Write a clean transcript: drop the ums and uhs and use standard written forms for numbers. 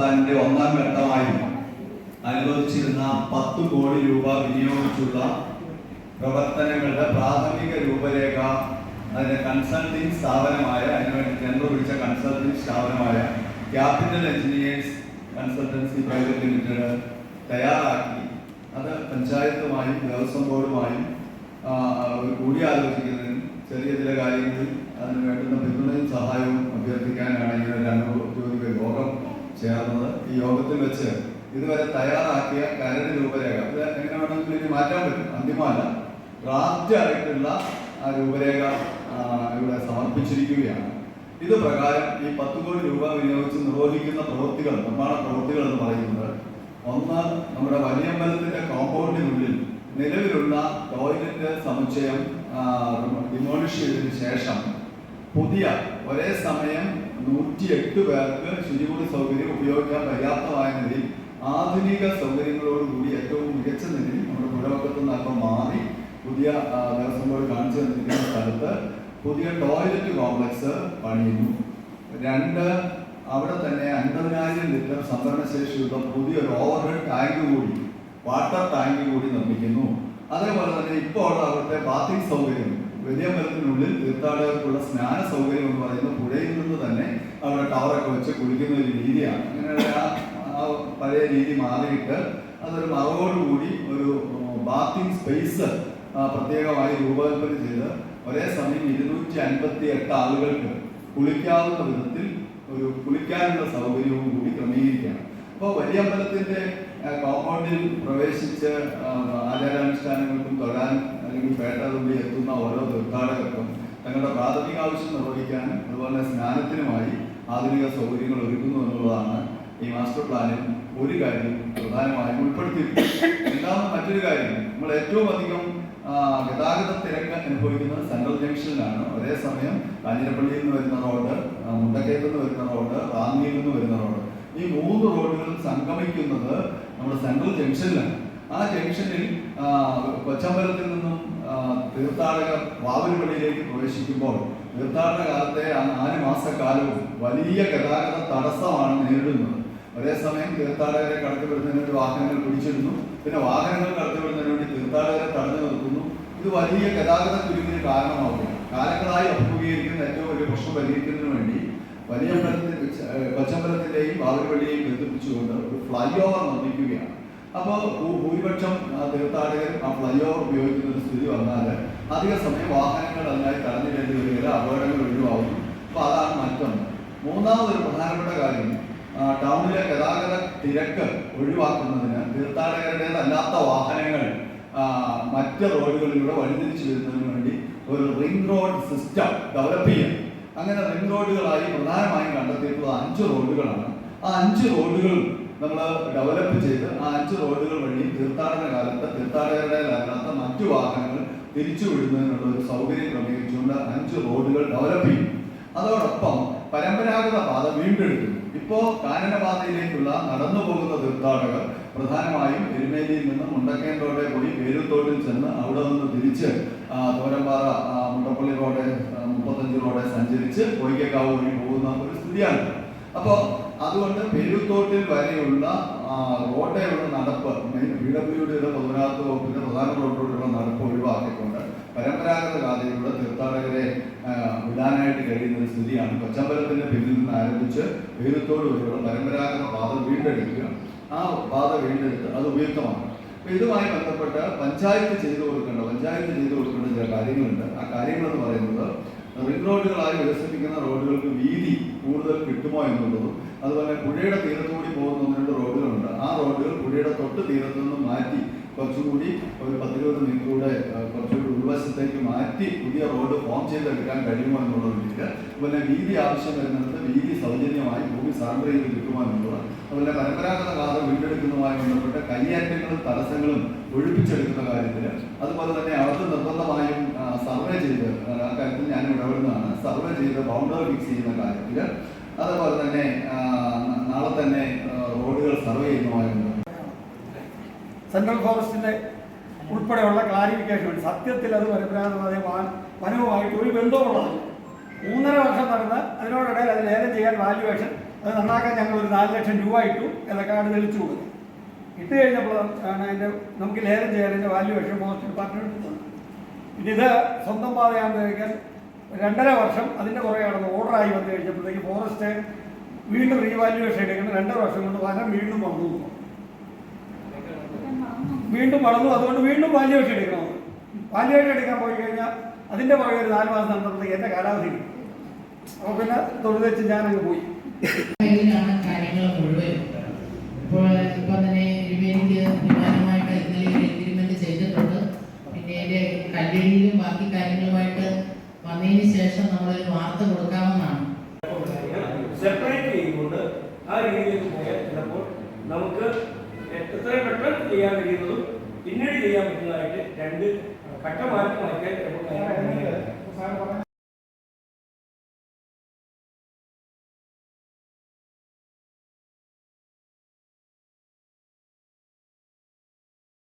പ്ലാനിന്റെ ഒന്നാം ഘട്ടമായി അനുവദിച്ചിരുന്ന 10 കോടി രൂപ വിനിയോഗിച്ചുള്ള പ്രവർത്തനങ്ങളുടെ പ്രാഥമിക രൂപരേഖ അതിന്റെ കൺസൾട്ടിംഗ് സ്ഥാപനമായ അതിനുവേണ്ടി ടെൻഡർ പിടിച്ച കൺസൾട്ടിംഗ് സ്ഥാപനമായ capital engineers consultancy private limited തയ്യാറാക്കി അത് പഞ്ചായത്തുമായും ദേവസ്വം ബോർഡുമായും കൂടിയാലോചിക്കുന്നതിനും ചെറിയ ചില കാര്യങ്ങളിൽ അതിന് വേണ്ടുന്ന പിന്തുണയും സഹായവും അഭ്യർത്ഥിക്കാനാണ് ഇങ്ങനെ ഒരു അനൗദ്യോഗിക യോഗം ചേർന്നത്. ഈ യോഗത്തിൽ വെച്ച് ഇതുവരെ തയ്യാറാക്കിയ കരട് രൂപരേഖ ഇത് എങ്ങനെ വേണമെങ്കിലും ഇനി മാറ്റാൻ പറ്റും, അന്തിമല്ല, ഡ്രാഫ്റ്റ് ആയിട്ടുള്ള ആ രൂപരേഖ ഇവിടെ സമർപ്പിച്ചിരിക്കുകയാണ്. ഇത് പ്രകാരം ഈ 10 കോടി രൂപ വിനിയോഗിച്ച് നിർവഹിക്കുന്ന പ്രവൃത്തികൾ, നിർമ്മാണ പ്രവൃത്തികൾ എന്ന് പറയുന്നത്, ഒന്ന്, നമ്മുടെ വലിയമ്പലത്തിന്റെ കോമ്പൗണ്ടിനുള്ളിൽ നിലവിലുള്ള ടോയ്ലറ്റ് സമുച്ചയം ഡിമോളിഷ് ചെയ്തതിനു ശേഷം പുതിയ ഒരേ സമയം 108 പേർക്ക് ശുചിമുറി സൗകര്യം ഉപയോഗിക്കാൻ പര്യാപ്തമായ നിലയിൽ ആധുനിക സൗകര്യങ്ങളോടുകൂടി ഏറ്റവും മികച്ച നിലയിൽ നമ്മുടെ പുഴവക്കത്ത് നിന്ന് അല്പം മാറി പുതിയ ദേവസ്വം ബോർഡ് കാണിച്ചു തന്നിരിക്കുന്ന സ്ഥലത്ത് പുതിയ ടോയ്ലറ്റ് കോംപ്ലക്സ് പണിയുന്നു. 2, അവിടെ തന്നെ 50,000 ലിറ്റർ സംഭരണശേഷിയുള്ള പുതിയൊരു ഓവർഹെഡ് ടാങ്ക് കൂടി, വാട്ടർ ടാങ്ക് കൂടി നിർമ്മിക്കുന്നു. അതേപോലെ തന്നെ ഇപ്പോൾ അവിടുത്തെ ബാത്തിങ് സൗകര്യം, വലിയമ്പലത്തിനുള്ളിൽ തീർത്ഥാടകർക്കുള്ള സ്നാന സൗകര്യം എന്ന് പറയുന്നത് പുഴയിൽ നിന്ന് തന്നെ അവിടെ ടവറൊക്കെ വെച്ച് കുളിക്കുന്ന ഒരു രീതിയാണ്. അങ്ങനെയുള്ള ആ പഴയ രീതി മാറിയിട്ട് അതൊരു മറവോടുകൂടി ഒരു ബാത്തിങ് സ്പേസ് പ്രത്യേകമായി രൂപകൽപ്പന ചെയ്ത് ഒരേ സമയം 258 ആളുകൾക്ക് കുളിക്കാവുന്ന വിധത്തിൽ ഒരു കുളിക്കാനുള്ള സൗകര്യവും കൂടി ക്രമീകരിക്കുകയാണ്. അപ്പോൾ വലിയമ്പലത്തിന്റെ കോമ്പൗണ്ടിൽ പ്രവേശിച്ച് ആചാരാനുഷ്ഠാനങ്ങൾക്കും തൊഴാനും അല്ലെങ്കിൽ പേട്ടതുള്ളി എത്തുന്ന ഓരോ തീർത്ഥാടകർക്കും തങ്ങളുടെ പ്രാഥമിക ആവശ്യം നിർവഹിക്കാനും അതുപോലെ സ്നാനത്തിനുമായി ആധുനിക സൗകര്യങ്ങൾ ഒരുക്കുന്നു എന്നുള്ളതാണ് ഈ മാസ്റ്റർ പ്ലാനിൽ ഒരു കാര്യം പ്രധാനമായും ഉൾപ്പെടുത്തിയിരിക്കുന്നത്. രണ്ടാമത് മറ്റൊരു കാര്യം, നമ്മൾ ഏറ്റവും അധികം ഗതാഗത തിരക്ക് അനുഭവിക്കുന്നത് സെൻട്രൽ ജംഗ്ഷനിലാണ്. ഒരേ സമയം കാഞ്ഞിരപ്പള്ളിയിൽ നിന്ന് വരുന്ന റോഡ്, മുണ്ടക്കയത്ത് നിന്ന് വരുന്ന റോഡ്, റാന്നിയിൽ നിന്ന് വരുന്ന റോഡ്, ഈ 3 റോഡുകളും സംഗമിക്കുന്നത് നമ്മുടെ സെൻട്രൽ ജംഗ്ഷനിലാണ്. ആ ജംഗ്ഷനിൽ കൊച്ചമ്പലത്തിൽ നിന്നും തീർത്ഥാടകർ വാവൂർപള്ളിയിലേക്ക് പ്രവേശിക്കുമ്പോൾ തീർത്ഥാടന കാലത്തെ 4 മാസക്കാലവും വലിയ ഗതാഗത തടസ്സമാണ് നേരിടുന്നത്. ഒരേ സമയം തീർത്ഥാടകരെ കടത്തിവിടുന്നതിന് വേണ്ടി വാഹനങ്ങൾ പിടിച്ചിടുന്നു, പിന്നെ വാഹനങ്ങൾ കടത്തിവിടുന്നതിന് വേണ്ടി തീർത്ഥാടകരെ തടഞ്ഞു നിർത്തുന്നു. ഇത് വലിയ ഗതാഗത കുരുക്കിന് കാരണമാവുകയാണ്. കാലങ്ങളായി അഭിമുഖീകരിക്കുന്ന ഏറ്റവും വലിയ പ്രശ്നം പരിഹരിക്കുന്നതിന് വേണ്ടി കൊച്ചമ്പലത്തിന്റെയും വാവൂർപള്ളിയെയും ബന്ധിപ്പിച്ചുകൊണ്ട് ഒരു ഫ്ലൈ ഓവർ നിർമ്മിക്കുകയാണ്. അപ്പോൾ ഭൂരിപക്ഷം തീർത്ഥാടകരും ആ ഫ്ലൈ ഓവർ ഉപയോഗിക്കുന്ന ഒരു സ്ഥിതി വന്നാൽ അധിക സമയം വാഹനങ്ങൾ അതിനായി തടഞ്ഞിടേണ്ടി വരികയില്ല, അപകടങ്ങൾ ഒഴിവാകുന്നു. അപ്പോൾ അതാണ് മറ്റൊന്ന്. മൂന്നാമതൊരു പ്രധാനപ്പെട്ട കാര്യം, ടൗണിലെ ഗതാഗത തിരക്ക് ഒഴിവാക്കുന്നതിന് തീർത്ഥാടകരുടേതല്ലാത്ത വാഹനങ്ങൾ മറ്റ് റോഡുകളിലൂടെ വഴിതിരിച്ചു വരുന്നതിന് വേണ്ടി ഒരു റിംഗ് റോഡ് സിസ്റ്റം ഡെവലപ്പ് ചെയ്യാം. അങ്ങനെ റിംഗ് റോഡുകളായി പ്രധാനമായും കണ്ടെത്തിയിട്ടുള്ളത് 5 റോഡുകളാണ്. ആ 5 റോഡുകളും നമ്മൾ ഡെവലപ്പ് ചെയ്ത് ആ 5 റോഡുകൾ വഴി തീർത്ഥാടന കാലത്ത് തീർത്ഥാടകരുടേതല്ലാത്ത മറ്റു വാഹനങ്ങൾ തിരിച്ചു വിടുന്നതിനുള്ള ഒരു സൗകര്യം ക്രമീകരിച്ചുകൊണ്ട് 5 റോഡുകൾ ഡെവലപ്പ് ചെയ്യും. അതോടൊപ്പം പരമ്പരാഗത പാത വീണ്ടെടുക്കുന്നു. ഇപ്പോൾ കാനനപാതയിലേക്കുള്ള നടന്നു പോകുന്ന തീർത്ഥാടകർ പ്രധാനമായും എരുമേലിയിൽ നിന്ന് മുണ്ടക്കയം റോഡെ പോയി പേരുത്തോട്ടിൽ ചെന്ന് അവിടെ നിന്ന് തിരിച്ച് തോരമ്പാറ മുണ്ടപ്പള്ളി റോഡ് 35 റോഡെ സഞ്ചരിച്ച് കോയിക്കക്കാവ് വഴി പോകുന്ന ഒരു സ്ഥിതിയാണ്. അപ്പോൾ അതുകൊണ്ട് പേരുത്തോട്ടിൽ വരെയുള്ള റോഡിലുള്ള നടപ്പ് PWDയുടെ പൊതുമരാമത്ത് വകുപ്പിന്റെ പ്രധാന റോഡിലൂടെയുള്ള നടപ്പ് ഒഴിവാക്കിക്കൊണ്ട് പരമ്പരാഗത പാതയിലൂടെ തീർത്ഥാടകരെ വിടാനായിട്ട് കഴിയുന്ന ഒരു സ്ഥിതിയാണ്. കൊച്ചമ്പലത്തിന്റെ പിന്നിൽ നിന്ന് ആരംഭിച്ച് പേരുത്തോട് വരെയുള്ള പരമ്പരാഗത പാത വീണ്ടെടുക്കുക. ആ പാത വീണ്ടെടുത്ത് അത് ഉപയുക്തമാണ്. അപ്പൊ ഇതുമായി ബന്ധപ്പെട്ട് പഞ്ചായത്ത് ചെയ്തു കൊടുക്കേണ്ട ചില കാര്യങ്ങളുണ്ട്. ആ കാര്യങ്ങൾ എന്ന് പറയുന്നത് റിംഗ് റോഡുകളായി വികസിപ്പിക്കുന്ന റോഡുകൾക്ക് വീതി കൂടുതൽ കിട്ടുമോ എന്നുള്ളതും, അതുപോലെ പുഴയുടെ തീരത്തുകൂടി പോകുന്ന 1-2 റോഡുകളുണ്ട്. ആ റോഡുകൾ പുഴയുടെ തൊട്ട് തീരത്തു നിന്ന് മാറ്റി കുറച്ചുകൂടി ഒരു 10-20 മീറ്ററൂടെ കുറച്ചുകൂടി ഉൾവശത്തേക്ക് മാറ്റി പുതിയ റോഡ് ഫോം ചെയ്തെടുക്കാൻ കഴിയുമോ എന്നുള്ളതില്ല. അതുപോലെ വീതി ആവശ്യം വരുന്നിടത്ത് വീതി സൗജന്യമായി ഭൂമി സറണ്ടർ ചെയ്ത് കിട്ടുമോ എന്നുള്ളത്, അതുപോലെ പരമ്പരാഗത പാത വീണ്ടെടുക്കുന്നതുമായി ബന്ധപ്പെട്ട കയ്യേറ്റങ്ങളും തടസ്സങ്ങളും ഒഴിപ്പിച്ചെടുക്കുന്ന കാര്യത്തിൽ, അതുപോലെ തന്നെ അവർക്ക് നിർബന്ധമായും സർവേ ചെയ്ത്, ആ കാര്യത്തിൽ ഞാൻ ഇടപെടുന്നതാണ്, സർവേ ചെയ്ത് ബൗണ്ടറി ഫിക്സ് ചെയ്യുന്ന കാര്യത്തിൽ, അതുപോലെ തന്നെ നാളെ തന്നെ റോഡുകൾ സർവേ ചെയ്യുന്നതുമായി ബന്ധപ്പെട്ട് സെൻട്രൽ ഫോറസ്റ്റിന്റെ ഉൾപ്പെടെയുള്ള ക്ലാരിഫിക്കേഷൻ സത്യത്തിൽ അത് പരമ്പരാഗത വനവുമായിട്ട് ഒരു ബന്ധമുള്ളതാണ്. 3.5 വർഷം നടന്ന് അതിനോടിടയിൽ അത് ലേലം ചെയ്യാൻ വാല്യുവേഷൻ അത് നന്നാക്കാൻ ഞങ്ങൾ ഒരു 4 ലക്ഷം രൂപ ഇട്ടു. കാർഡ് തെളിച്ചു കൊടുക്കും. ഇട്ട് കഴിഞ്ഞപ്പോൾ ആണ് അതിൻ്റെ നമുക്ക് ലേലം ചെയ്യാൻ വാല്യുവേഷൻ ഫോറസ്റ്റ് ഡിപ്പാർട്ട്മെൻറ്റ് തന്നു. പിന്നെ ഇത് സ്വന്തം പാതയാണെന്ന് കഴിക്കാൻ 2.5 വർഷം അതിൻ്റെ പുറകെ കടന്ന് ഓർഡറായി വന്നു കഴിഞ്ഞപ്പോഴത്തേക്ക് ഫോറസ്റ്റ് വീണ്ടും റീവാല്യുവേഷൻ എടുക്കണം. 2 വർഷം കൊണ്ട് വനം വീണ്ടും വളർന്നു അതുകൊണ്ട് വീണ്ടും വാല്യുവേഷൻ എടുക്കണം. വാല്യുവേഷൻ എടുക്കാൻ പോയി കഴിഞ്ഞാൽ അതിൻ്റെ പുറകെ ഒരു 4 മാസം നടന്നപ്പോഴത്തേക്ക് എൻ്റെ കാലാവധി കിട്ടും. അപ്പോൾ പിന്നെ തൊഴിൽ വെച്ച് ഞാനങ്ങ് പോയി. കാര്യങ്ങൾ മുഴുവൻ ഇപ്പോൾ തന്നെ ഇരുവേനിക്ക് വിമാനമായിട്ട് ഇന്നലെ ഒരു എഗ്രിമെന്റ് ചെയ്തിട്ടുണ്ട്. പിന്നെ അതിൻ്റെ കല്ലിടിയിലും ബാക്കി കാര്യങ്ങളുമായിട്ട് വന്നതിന് ശേഷം നമ്മളൊരു വാർത്ത കൊടുക്കാമെന്നാണ്. സെപ്പറേറ്റ് ചെയ്യുമ്പോൾ ആ രീതിയിലേക്ക് പോയാൽ ചിലപ്പോൾ നമുക്ക് എത്രയും പെട്ടെന്ന് ചെയ്യാൻ കഴിയുന്നതും പിന്നീട് ചെയ്യാൻ പറ്റുന്നതായിട്ട് 2 ഘട്ടമാക്കി മാറ്റിയാൽ